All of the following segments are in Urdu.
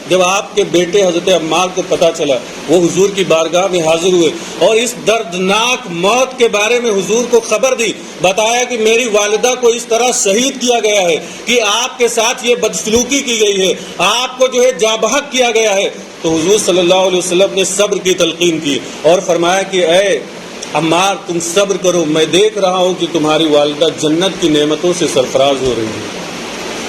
جب آپ کے بیٹے حضرت عمار کو پتہ چلا، وہ حضور کی بارگاہ میں حاضر ہوئے اور اس دردناک موت کے بارے میں حضور کو خبر دی، بتایا کہ میری والدہ کو اس طرح شہید کیا گیا ہے کہ آپ کے ساتھ یہ بدسلوکی کی گئی ہے، آپ کو جو ہے جاں بحق کیا گیا ہے، تو حضور صلی اللہ علیہ وسلم نے صبر کی تلقین کی اور فرمایا کہ اے عمار تم صبر کرو، میں دیکھ رہا ہوں کہ تمہاری والدہ جنت کی نعمتوں سے سرفراز ہو رہی ہے۔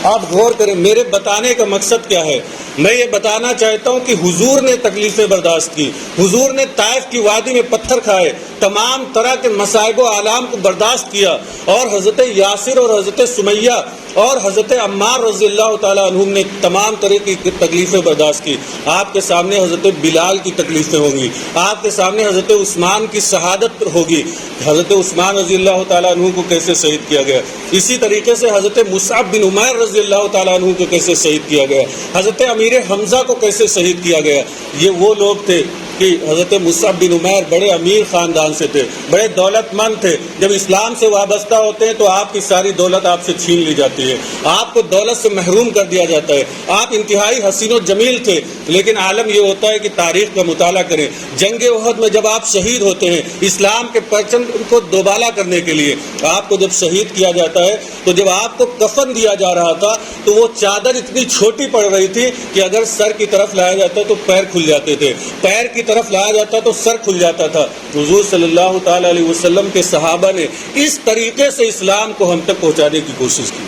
آپ غور کریں، میرے بتانے کا مقصد کیا ہے؟ میں یہ بتانا چاہتا ہوں کہ حضور نے تکلیفیں برداشت کی، حضور نے طائف کی وادی میں پتھر کھائے، تمام طرح کے مصائب و آلام کو برداشت کیا، اور حضرت یاسر اور حضرت سمیہ اور حضرت عمار رضی اللہ تعالیٰ عنہم نے تمام طرح کی تکلیفیں برداشت کی۔ آپ کے سامنے حضرت بلال کی تکلیفیں ہوں گی، آپ کے سامنے حضرت عثمان کی شہادت ہوگی، حضرت عثمان رضی اللہ تعالیٰ عنہ کو کیسے شہید کیا گیا، اسی طریقے سے حضرت مصعب بن عمیر رضی اللہ تعالیٰ عنہ کو کیسے شہید کیا گیا، حضرت امیر حمزہ کو کیسے شہید کیا گیا۔ یہ وہ لوگ تھے کہ حضرت مصعب بن عمیر بڑے امیر خاندان سے تھے، بڑے دولت مند تھے، جب اسلام سے وابستہ ہوتے ہیں تو آپ کی ساری دولت آپ سے چھین لی جاتی ہے، آپ کو دولت سے محروم کر دیا جاتا ہے، آپ انتہائی حسین و جمیل تھے، لیکن عالم یہ ہوتا ہے کہ تاریخ کا مطالعہ کریں، جنگ احد میں جب آپ شہید ہوتے ہیں اسلام کے پرچم کو دوبالا کرنے کے لیے، آپ کو جب شہید کیا جاتا ہے تو جب آپ کو کفن دیا جا رہا تھا تو وہ چادر اتنی چھوٹی پڑ رہی تھی کہ اگر سر کی طرف لایا جاتا تو پیر کھل جاتے تھے، پیر کی طرف لایا جاتا تو سر کھل جاتا تھا۔ حضور صلی اللہ تعالی علیہ وسلم کے صحابہ نے اس طریقے سے اسلام کو ہم تک پہنچانے کی کوشش کی۔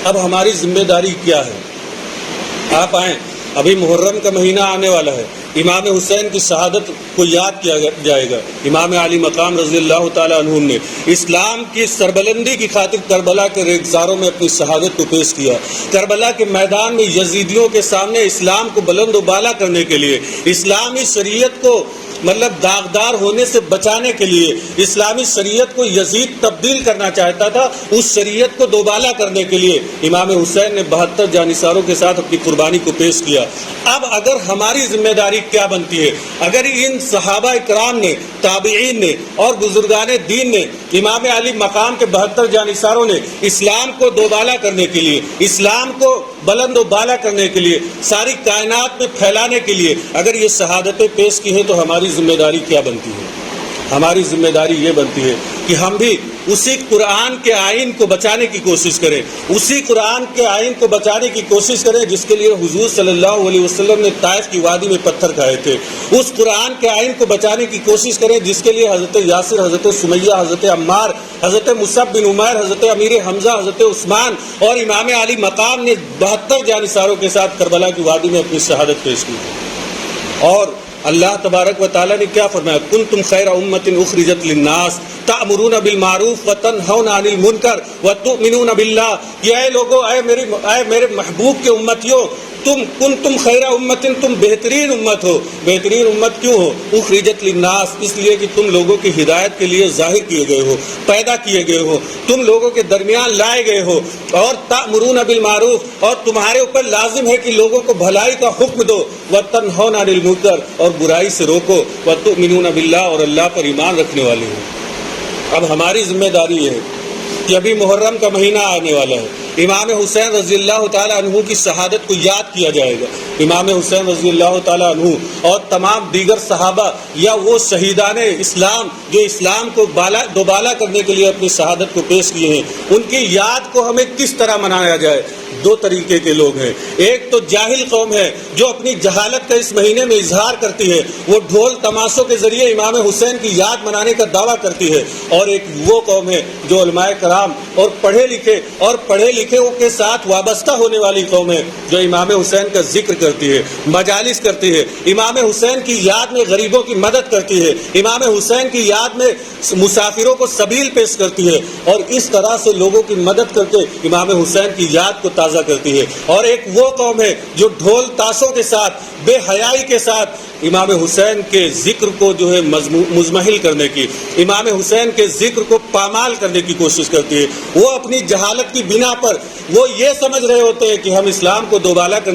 اب ہماری ذمہ داری کیا ہے؟ آپ آئیں، ابھی محرم کا مہینہ آنے والا ہے، امام حسین کی شہادت کو یاد کیا جائے گا۔ امام علی مقام رضی اللہ تعالیٰ عنہ نے اسلام کی سربلندی کی خاطر کربلا کے ریگزاروں میں اپنی شہادت کو پیش کیا، کربلا کے میدان میں یزیدیوں کے سامنے اسلام کو بلند و بالا کرنے کے لیے، اسلامی شریعت کو داغدار ہونے سے بچانے کے لیے، اسلامی شریعت کو یزید تبدیل کرنا چاہتا تھا، اس شریعت کو دوبالا کرنے کے لیے امام حسین نے 72 جانثاروں کے ساتھ اپنی قربانی کو پیش کیا۔ اب اگر ہماری ذمہ داری کیا بنتی ہے؟ اگر ان صحابہ اکرام نے، تابعین نے اور بزرگان دین نے، امام علی مقام کے 72 جانثاروں نے اسلام کو دوبالا کرنے کے لیے، اسلام کو بلند و بالا کرنے کے لیے، ساری کائنات میں پھیلانے کے لیے اگر یہ شہادتیں پیش کی ہیں تو ہماری ذمہ داری کیا بنتی ہے؟ ہماری ذمہ داری یہ بنتی ہے کہ ہم بھی اسی قرآن کے آئین کو بچانے کی کوشش کریں، اسی قرآن کے آئین کو بچانے کی کوشش کریں جس کے لیے حضور صلی اللہ علیہ وسلم نے طائف کی وادی میں پتھر کھائے تھے، اس قرآن کے آئین کو بچانے کی کوشش کریں جس کے لیے حضرت یاسر، حضرت سمیہ، حضرت عمار، حضرت مصعب بن عمیر، حضرت امیر حمزہ، حضرت عثمان اور امام علی مقام نے 72 جانثاروں کے ساتھ کربلا کی وادی میں اپنی شہادت پیش کی تھی۔ اور اللہ تبارک و تعالیٰ نے کیا فرمایا؟ کنتم خیر امت اخرجت للناس تأمرون بالمعروف وتنہون عن المنکر وتؤمنون باللہ۔ کہ اے لوگو، اے میرے محبوب کے امتیوں، تم خیر امت، تم بہترین امت ہو۔ بہترین امت کیوں ہو؟ اخرجت للناس، اس لیے کہ تم لوگوں کی ہدایت کے لیے ظاہر کیے گئے ہو، پیدا کیے گئے ہو، تم لوگوں کے درمیان لائے گئے ہو، اور تأمرون بالمعروف، اور تمہارے اوپر لازم ہے کہ لوگوں کو بھلائی کا حکم دو، وتنہون عن المنکر، اور برائی سے روکو، وتؤمنون باللہ، اور اللہ پر ایمان رکھنے والے ہو۔ اب ہماری ذمہ داری یہ ہے کہ ابھی محرم کا مہینہ آنے والا ہے، امام حسین رضی اللہ تعالیٰ عنہ کی شہادت کو یاد کیا جائے گا۔ امام حسین رضی اللہ تعالیٰ عنہ اور تمام دیگر صحابہ یا وہ شہیدان اسلام جو اسلام کو دوبالا کرنے کے لیے اپنی شہادت کو پیش کیے ہیں، ان کی یاد کو ہمیں کس طرح منایا جائے؟ دو طریقے کے لوگ ہیں، ایک تو جاہل قوم ہے جو اپنی جہالت کا اس مہینے میں اظہار کرتی ہے، وہ ڈھول تماشوں کے ذریعے امام حسین کی یاد منانے کا دعویٰ کرتی ہے، اور ایک وہ قوم ہے جو علماء کرام اور پڑھے لکھے کے ساتھ وابستہ ہونے والی قوم ہے، جو امام حسین کا ذکر کرتی ہے، مجالس کرتی ہے، امام حسین کی یاد میں غریبوں کی مدد کرتی ہے، امام حسین کی یاد میں مسافروں کو سبیل پیش کرتی ہے، اور اس طرح سے لوگوں کی مدد کر کے امام حسین کی یاد کو تازہ کرتی ہے۔ اور ایک وہ قوم ہے جو ڈھول تاشوں کے ساتھ، بے حیائی کے ساتھ امام حسین کے ذکر کو جو ہے مزمحل کرنے کی، امام حسین کے ذکر کو پامال کرنے کی کوشش کرتی ہے۔ وہ اپنی جہالت کی بنا پر وہ یہ سمجھ رہے ہوتے ہیں کہ ہم اسلام کو دوبالا کرنے